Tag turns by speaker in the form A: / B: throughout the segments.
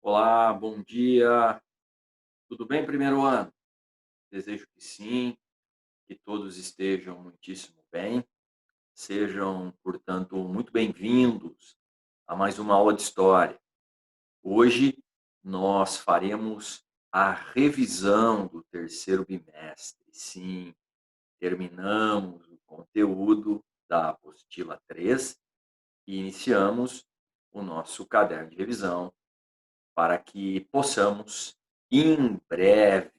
A: Olá, bom dia. Tudo bem, primeiro ano? Desejo que sim, que todos estejam muitíssimo bem. Sejam, portanto, muito bem-vindos a mais uma aula de história. Hoje nós faremos a revisão do terceiro bimestre. Sim, terminamos o conteúdo da apostila 3 e iniciamos o nosso caderno de revisão para que possamos, em breve,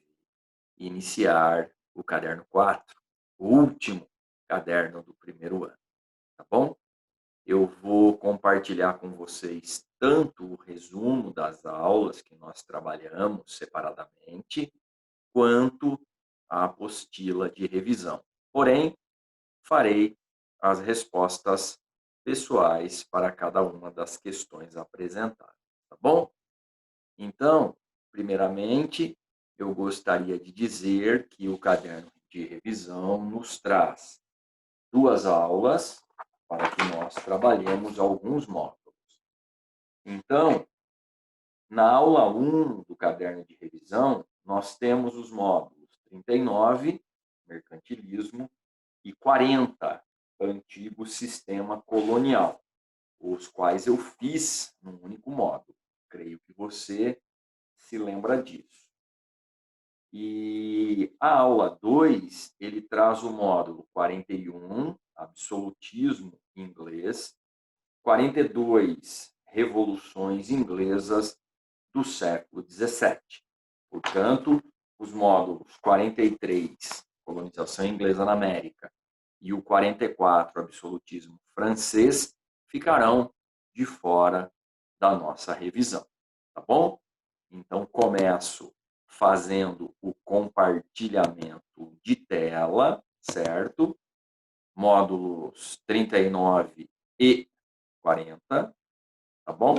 A: iniciar o caderno 4, o último caderno do primeiro ano, tá bom? Eu vou compartilhar com vocês tanto o resumo das aulas que nós trabalhamos separadamente, quanto a apostila de revisão. Porém, farei as respostas pessoais para cada uma das questões apresentadas, tá bom? Então, primeiramente, eu gostaria de dizer que o caderno de revisão nos traz 2 aulas para que nós trabalhemos alguns módulos. Então, na aula 1 do caderno de revisão, nós temos os módulos 39, mercantilismo, e 40, antigo sistema colonial, os quais eu fiz num único módulo. Creio que você se lembra disso. E a aula 2, ele traz o módulo 41, absolutismo inglês, 42, revoluções inglesas do século XVII. Portanto, os módulos 43, colonização inglesa na América, e o 44, absolutismo francês, ficarão de fora da nossa revisão, tá bom? Então, começo fazendo o compartilhamento de tela, certo? Módulos 39 e 40, tá bom?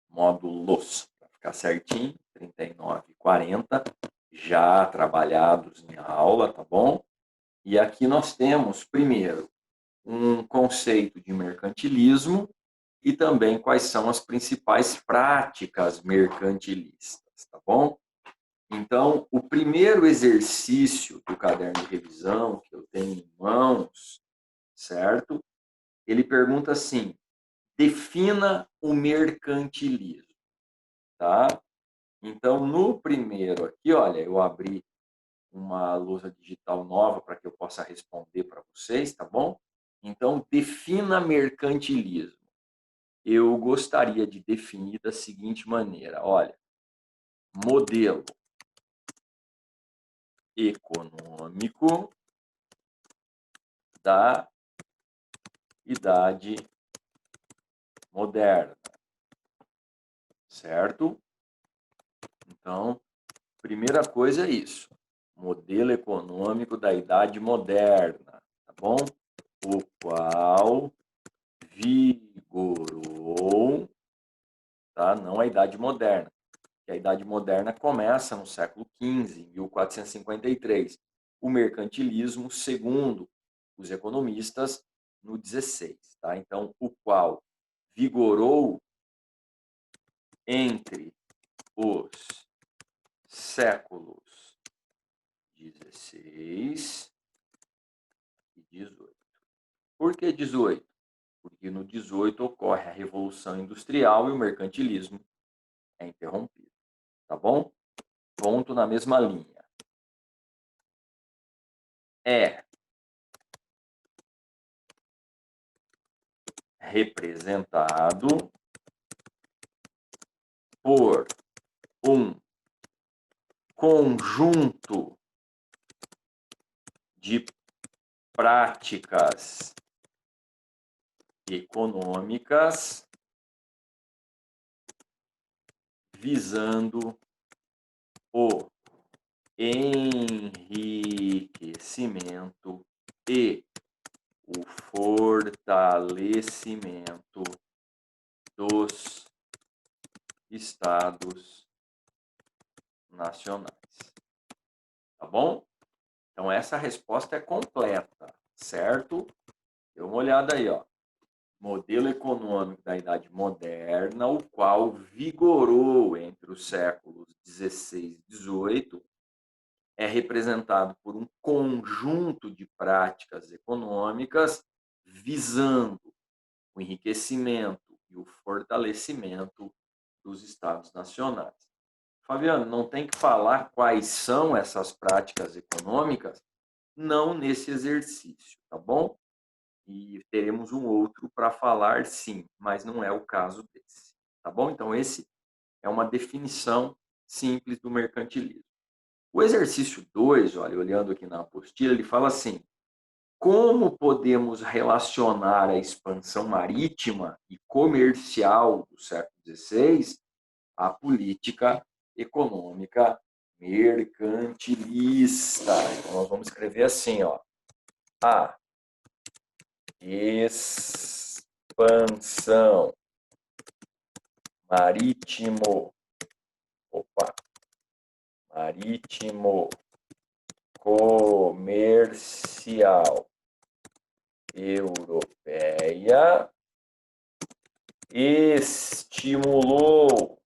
A: Módulos, para ficar certinho, 39 e 40, já trabalhados em aula, tá bom? E aqui nós temos, primeiro, um conceito de mercantilismo e também quais são as principais práticas mercantilistas, tá bom? Então, o primeiro exercício do caderno de revisão que eu tenho em mãos, certo? Ele pergunta assim: defina o mercantilismo, tá? Então, no primeiro aqui, olha, eu abri uma lousa digital nova para que eu possa responder para vocês, tá bom? Então, defina mercantilismo. Eu gostaria de definir da seguinte maneira: olha, modelo econômico da Idade Moderna, certo? Então, primeira coisa é isso: modelo econômico da Idade Moderna, tá bom? O qual vigorou, tá? Não a Idade Moderna, que a Idade Moderna começa no século XV, em 1453. O mercantilismo, segundo os economistas, no 16, tá? Então, o qual vigorou entre os séculos 16 e 18. Por que 18? Porque no 18 ocorre a Revolução Industrial e o mercantilismo é interrompido, tá bom? Ponto na mesma linha. É representado por um conjunto de práticas econômicas visando o enriquecimento e o fortalecimento dos estados nacionais. Tá bom? Então, essa resposta é completa, certo? Dê uma olhada aí, ó. modelo econômico da Idade Moderna, o qual vigorou entre os séculos XVI e XVIII, é representado por um conjunto de práticas econômicas visando o enriquecimento e o fortalecimento dos Estados nacionais. Fabiano, não tem que falar quais são essas práticas econômicas? Não nesse exercício, tá bom? E teremos um outro para falar, sim, mas não é o caso desse, tá bom? Então, esse é uma definição simples do mercantilismo. O exercício 2, olha, olhando aqui na apostila, ele fala assim: como podemos relacionar a expansão marítima e comercial do século XVI à política econômica mercantilista? Então, nós vamos escrever assim, ó, a expansão marítimo comercial europeia estimulou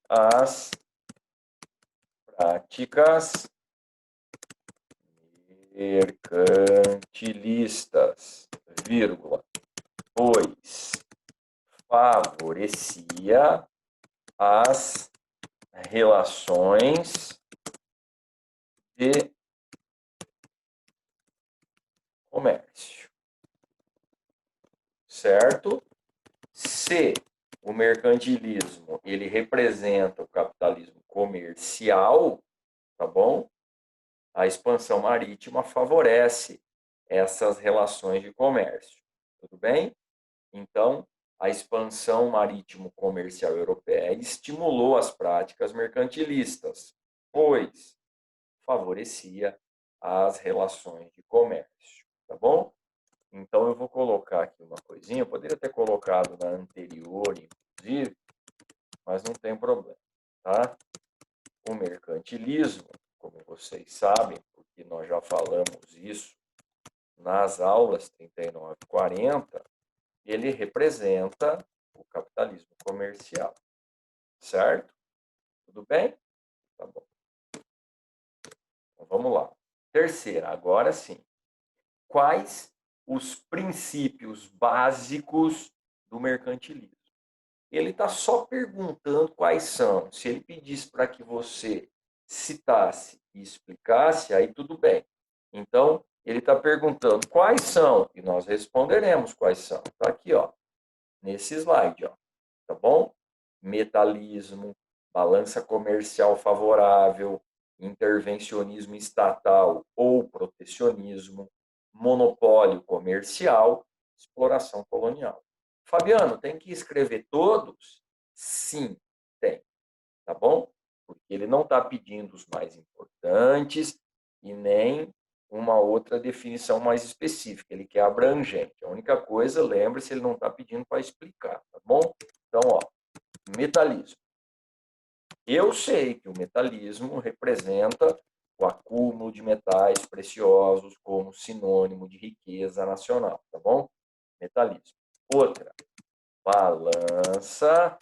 A: as práticas mercantilistas, vírgula, pois favorecia as relações de comércio, certo? Se o mercantilismo ele representa o capitalismo comercial, tá bom? A expansão marítima favorece essas relações de comércio, tudo bem? Então, a expansão marítimo-comercial europeia estimulou as práticas mercantilistas, pois favorecia as relações de comércio, tá bom? Então, eu vou colocar aqui uma coisinha, eu poderia ter colocado na anterior, inclusive, mas não tem problema, tá? O mercantilismo, como vocês sabem, porque nós já falamos isso nas aulas 39 e 40, ele representa o capitalismo comercial, certo? Tudo bem? Tá bom. Então, vamos lá. Terceira, agora sim. Quais os princípios básicos do mercantilismo? Ele está só perguntando quais são. Se ele pedisse para que você citasse e explicasse, aí tudo bem. Então, ele está perguntando quais são, e nós responderemos quais são. Está aqui, ó, nesse slide, ó, tá bom? Metalismo, balança comercial favorável, intervencionismo estatal ou protecionismo, monopólio comercial, exploração colonial. Fabiano, tem que escrever todos? Sim, tem, tá bom? Porque ele não está pedindo os mais importantes e nem uma outra definição mais específica, ele quer abrangente. A única coisa, lembre-se, ele não está pedindo para explicar, tá bom? Então, ó, metalismo. Eu sei que o metalismo representa o acúmulo de metais preciosos como sinônimo de riqueza nacional, tá bom? Metalismo. Outra, balança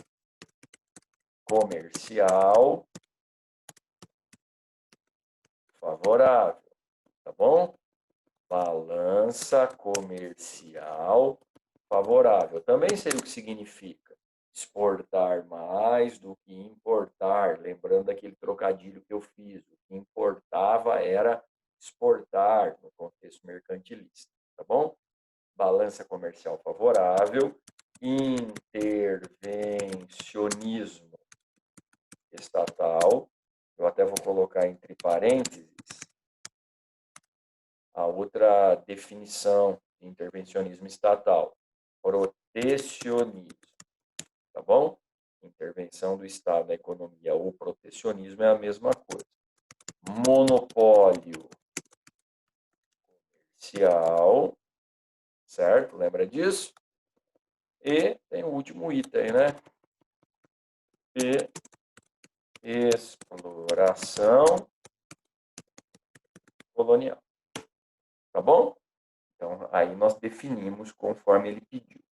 A: comercial favorável, tá bom? Balança comercial favorável. Também sei o que significa exportar mais do que importar. Lembrando aquele trocadilho que eu fiz. O que importava era exportar no contexto mercantilista, tá bom? Balança comercial favorável, intervencionismo estatal. Eu até vou colocar entre parênteses a outra definição de intervencionismo estatal, protecionismo, tá bom? Intervenção do Estado na economia ou protecionismo é a mesma coisa. Monopólio comercial, certo? Lembra disso? E tem o último item, né? E exploração colonial. Tá bom? Então, aí nós definimos conforme ele pediu.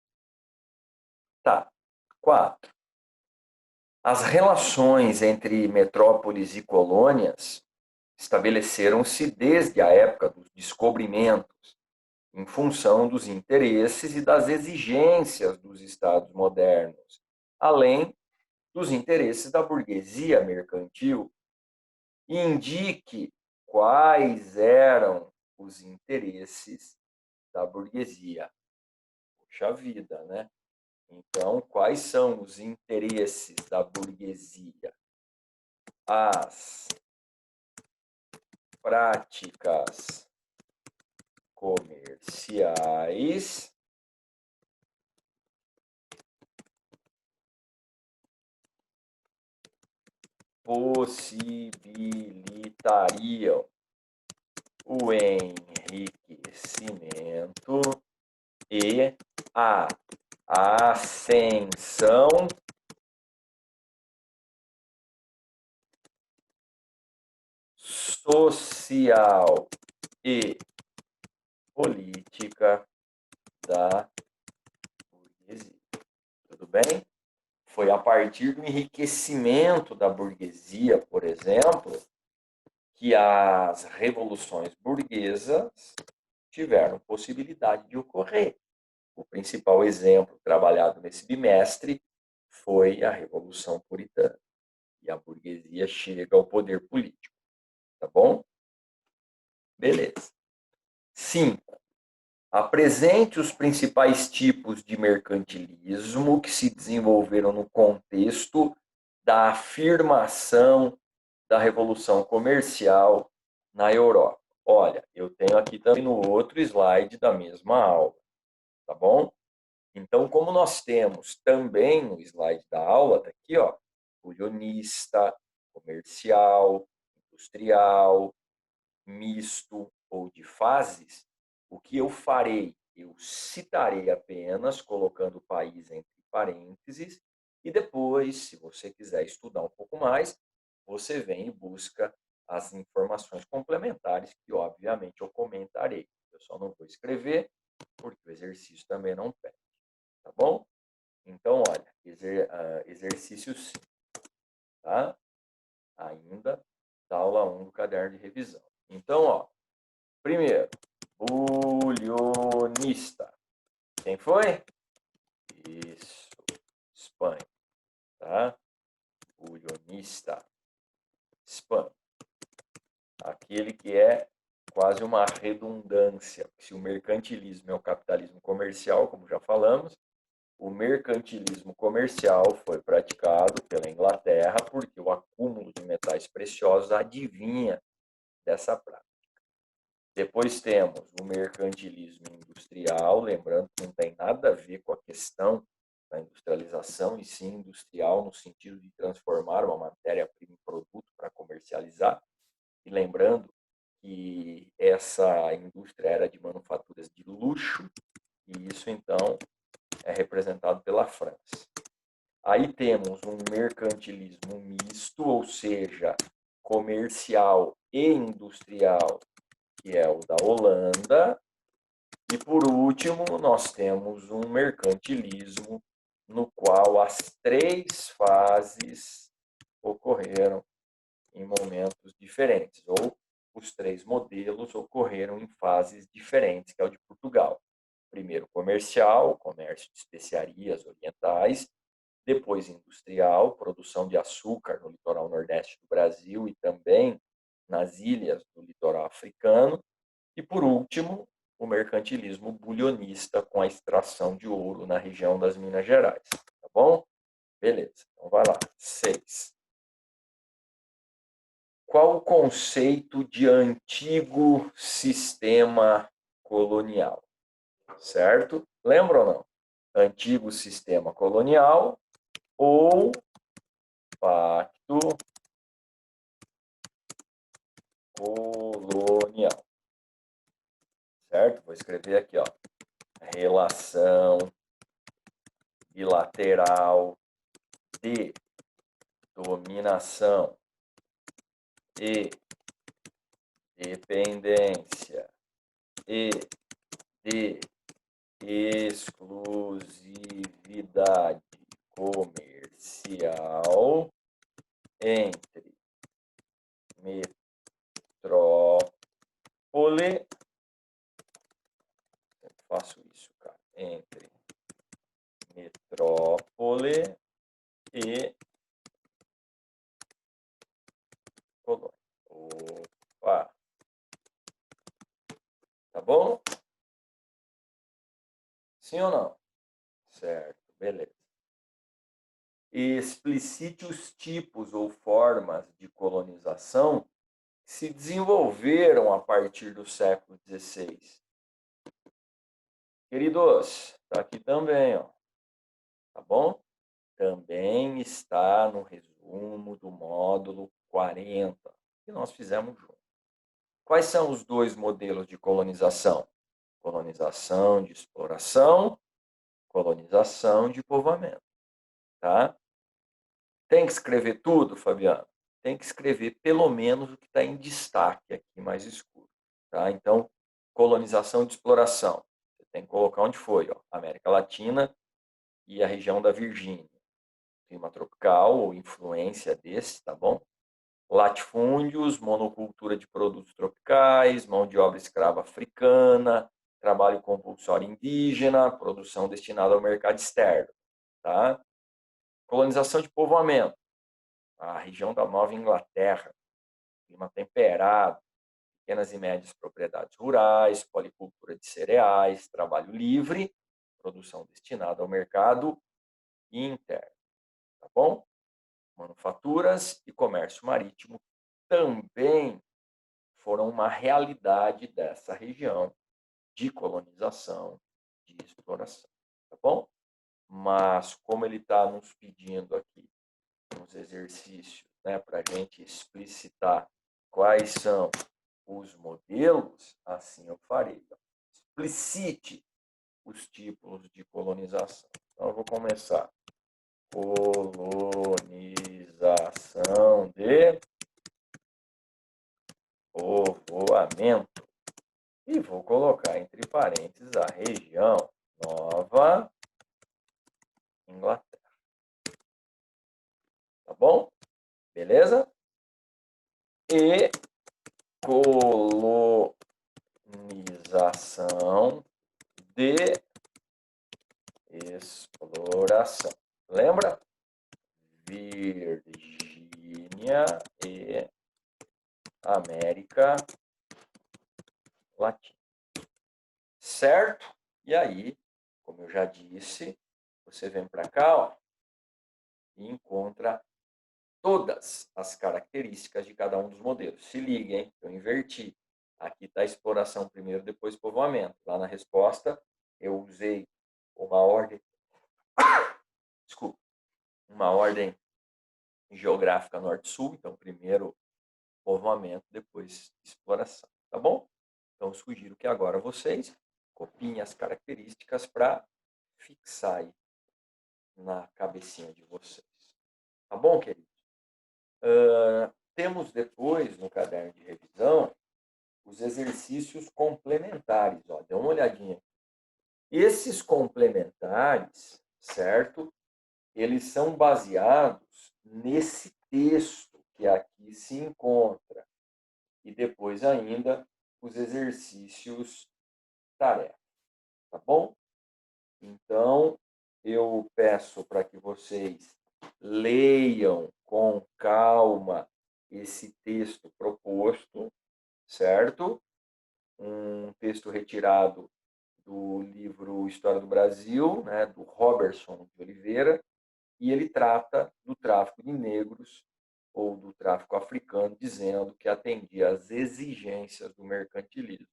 A: Tá. 4. As relações entre metrópoles e colônias estabeleceram-se desde a época dos descobrimentos, em função dos interesses e das exigências dos estados modernos, além dos interesses da burguesia mercantil. Indique quais eram os interesses da burguesia. Puxa vida, né? Então, quais são os interesses da burguesia? As práticas comerciais possibilitariam o enriquecimento e a ascensão social e política da burguesia. Tudo bem? Foi a partir do enriquecimento da burguesia, por exemplo, que as revoluções burguesas tiveram possibilidade de ocorrer. O principal exemplo trabalhado nesse bimestre foi a Revolução Puritana. E a burguesia chega ao poder político. Tá bom? Beleza. 5. Apresente os principais tipos de mercantilismo que se desenvolveram no contexto da afirmação da Revolução Comercial na Europa. Olha, eu tenho aqui também no outro slide da mesma aula, tá bom? Então, como nós temos também no slide da aula, tá aqui, ó, unionista, comercial, industrial, misto ou de fases, o que eu farei? Eu citarei apenas, colocando o país entre parênteses, e depois, se você quiser estudar um pouco mais, você vem e busca as informações complementares, que obviamente eu comentarei. Eu só não vou escrever, porque o exercício também não pede. Tá bom? Então, olha, exercício 5, tá? Ainda da aula 1 do caderno de revisão. Então, ó, primeiro, bulionista. Quem foi? Isso, Espanha, tá? Bulionista, Espanha. Aquele que é quase uma redundância. Se o mercantilismo é o capitalismo comercial, como já falamos, o mercantilismo comercial foi praticado pela Inglaterra porque o acúmulo de metais preciosos adivinha dessa prática. Depois temos o mercantilismo industrial, lembrando que não tem nada a ver com a questão da industrialização, e sim industrial no sentido de transformar uma matéria-prima em produto para comercializar. E lembrando que essa indústria era de manufaturas de luxo, e isso então é representado pela França. Aí temos um mercantilismo misto, ou seja, comercial e industrial, que é o da Holanda. E por último, nós temos um mercantilismo no qual as 3 fases ocorreram em momentos diferentes, ou os 3 modelos ocorreram em fases diferentes, que é o de Portugal. Primeiro comercial, comércio de especiarias orientais, depois industrial, produção de açúcar no litoral nordeste do Brasil e também nas ilhas do litoral africano, e por último, o mercantilismo bulionista com a extração de ouro na região das Minas Gerais, tá bom? Beleza, então vai lá. 6. Qual o conceito de antigo sistema colonial? Certo? Lembra ou não? Antigo sistema colonial ou pacto colonial. Certo? Vou escrever aqui, ó. Relação bilateral de dominação e dependência e de exclusividade comercial entre metrópole, sempre faço isso, cara, entre metrópole e colônia. Opa, tá bom? Sim ou não? Certo, beleza. Explicite os tipos ou formas de colonização que se desenvolveram a partir do século XVI. Queridos, tá aqui também, ó. Tá bom? Também está no resumo do módulo 40, que nós fizemos junto. Quais são os dois modelos de colonização? Colonização de exploração, colonização de povoamento, tá? Tem que escrever tudo, Fabiano? Tem que escrever pelo menos o que está em destaque aqui, mais escuro, tá? Então, colonização de exploração. Você tem que colocar onde foi, ó, América Latina e a região da Virgínia. Clima tropical ou influência desse, tá bom? Latifúndios, monocultura de produtos tropicais, mão de obra escrava africana, trabalho compulsório indígena, produção destinada ao mercado externo, tá? Colonização de povoamento, a região da Nova Inglaterra, clima temperado, pequenas e médias propriedades rurais, policultura de cereais, trabalho livre, produção destinada ao mercado interno, tá bom? Manufaturas e comércio marítimo também foram uma realidade dessa região de colonização, de exploração, tá bom? Mas como ele está nos pedindo aqui uns exercícios, né, para a gente explicitar quais são os modelos, assim eu farei. Explicite os tipos de colonização. Então eu vou começar. Colonização de povoamento. E vou colocar entre parênteses a região Nova Inglaterra. Tá bom? Beleza? E colonização de exploração. Lembra? Virgínia e América Latina. Certo? E aí, como eu já disse, você vem para cá, ó, e encontra todas as características de cada um dos modelos. Se liga, hein? Eu inverti. Aqui está a exploração primeiro, depois povoamento. Lá na resposta, eu usei uma ordem, desculpa, uma ordem geográfica norte-sul. Então, primeiro povoamento, depois exploração. Tá bom? Então, eu sugiro que agora vocês copiem as características para fixar aí na cabecinha de vocês. Tá bom, queridos? Temos depois, no caderno de revisão, os exercícios complementares. Ó, dê uma olhadinha. Esses complementares, certo? Eles são baseados nesse texto que aqui se encontra. E depois ainda os exercícios tarefa. Tá bom? Então, eu peço para que vocês leiam com calma esse texto proposto, certo? Um texto retirado do livro História do Brasil, né, do Robertson de Oliveira, e ele trata do tráfico de negros ou do tráfico africano, dizendo que atendia às exigências do mercantilismo,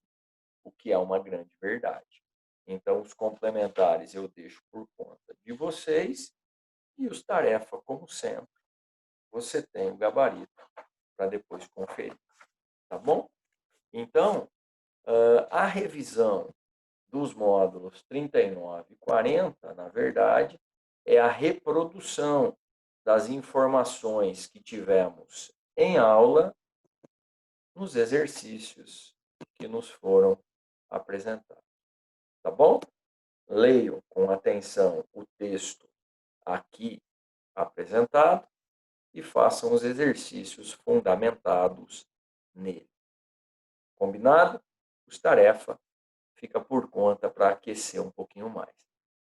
A: o que é uma grande verdade. Então, os complementares eu deixo por conta de vocês e os tarefa, como sempre, você tem o gabarito para depois conferir, tá bom? Então, a revisão dos módulos 39 e 40, na verdade, é a reprodução das informações que tivemos em aula nos exercícios que nos foram apresentados. Tá bom? Leiam com atenção o texto aqui apresentado e façam os exercícios fundamentados nele. Combinado? Os tarefa fica por conta para aquecer um pouquinho mais.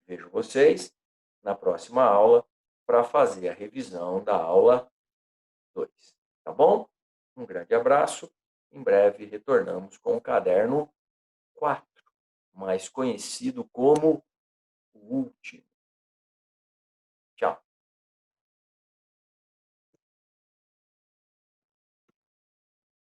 A: Vejo vocês na próxima aula para fazer a revisão da aula 2. Tá bom? Um grande abraço. Em breve retornamos com o caderno 4, mais conhecido como o último.